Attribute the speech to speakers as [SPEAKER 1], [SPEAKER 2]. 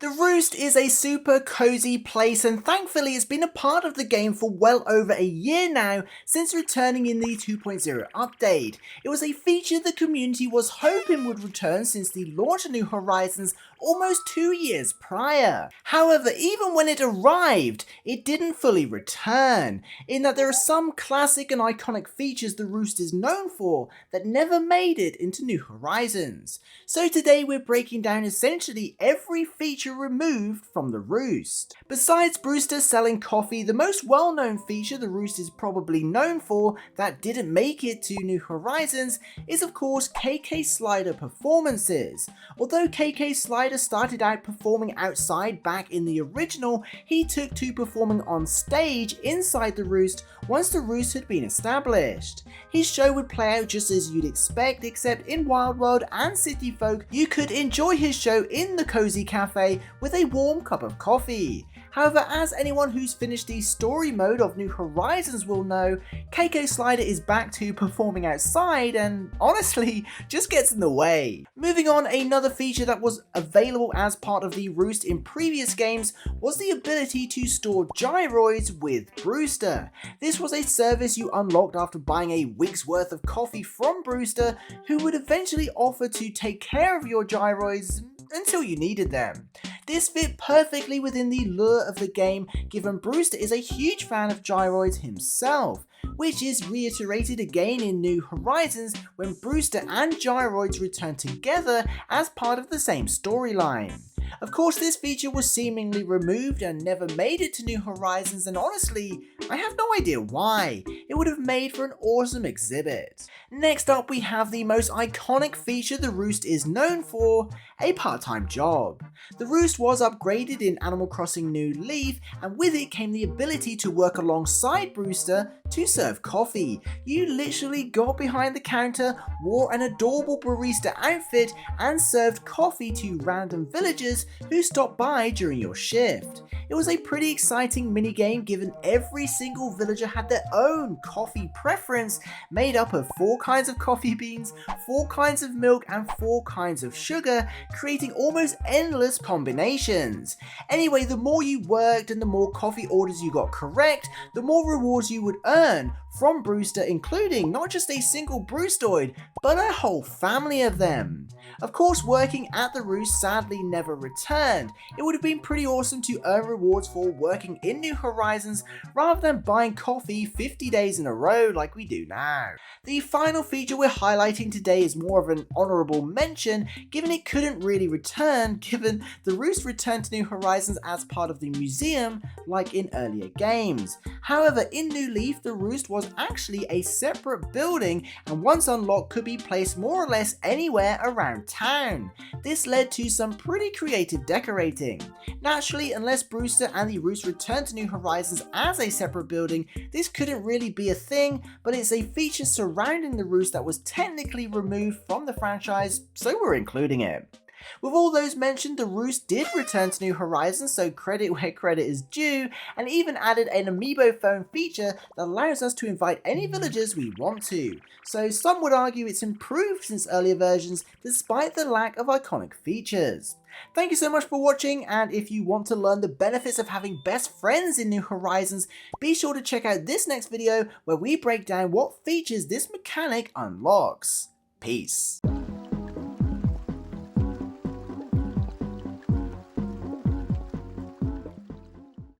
[SPEAKER 1] The Roost is a super cozy place, and thankfully it's been a part of the game for well over a year now since returning in the 2.0 update. It was a feature the community was hoping would return since the launch of New Horizons almost 2 years prior. However, even when it arrived, it didn't fully return, in that there are some classic and iconic features the Roost is known for that never made it into New Horizons. So today we're breaking down essentially every feature removed from the Roost. Besides Brewster selling coffee, the most well-known feature the Roost is probably known for that didn't make it to New Horizons is of course KK Slider performances. Although KK Slider started out performing outside back in the original, he took to performing on stage inside the Roost once the Roost had been established. His show would play out just as you'd expect, except in Wild World and City Folk you could enjoy his show in the cozy cafe with a warm cup of coffee. However, as anyone who's finished the story mode of New Horizons will know, KK Slider is back to performing outside and honestly just gets in the way. Moving on, another feature that was available as part of the Roost in previous games was the ability to store gyroids with Brewster. This was a service you unlocked after buying a week's worth of coffee from Brewster, who would eventually offer to take care of your gyroids until you needed them. This fit perfectly within the lure of the game, given Brewster is a huge fan of gyroids himself, which is reiterated again in New Horizons when Brewster and gyroids return together as part of the same storyline. Of course, this feature was seemingly removed and never made it to New Horizons, and honestly, I have no idea why. It would have made for an awesome exhibit. Next up, we have the most iconic feature the Roost is known for, a part-time job. The Roost was upgraded in Animal Crossing New Leaf, and with it came the ability to work alongside Brewster to serve coffee. You literally got behind the counter, wore an adorable barista outfit, and served coffee to random villagers who stopped by during your shift. It was a pretty exciting minigame, given every single villager had their own coffee preference, made up of 4 kinds of coffee beans, 4 kinds of milk, and 4 kinds of sugar, creating almost endless combinations. Anyway, the more you worked and the more coffee orders you got correct, the more rewards you would earn from Brewster, including not just a single BREWSTOID, but a whole family of them. Of course, working at the Roost sadly never returned. It would have been pretty awesome to earn rewards for working in New Horizons rather than buying coffee 50 days in a row like we do now. The final feature we're highlighting today is more of an honourable mention, given it couldn't really return, given the Roost returned to New Horizons as part of the museum like in earlier games. However, in New Leaf, the Roost was actually a separate building and once unlocked could be placed more or less anywhere around town. This led to some pretty creative decorating. Naturally, unless Brewster and the Roost returned to New Horizons as a separate building, this couldn't really be a thing, but it's a feature surrounding the Roost that was technically removed from the franchise, so we're including it. With all those mentioned, the Roost did return to New Horizons, so credit where credit is due, and even added an amiibo phone feature that allows us to invite any villagers we want to. So some would argue it's improved since earlier versions, despite the lack of iconic features. Thank you so much for watching, and if you want to learn the benefits of having best friends in New Horizons, be sure to check out this next video where we break down what features this mechanic unlocks. Peace.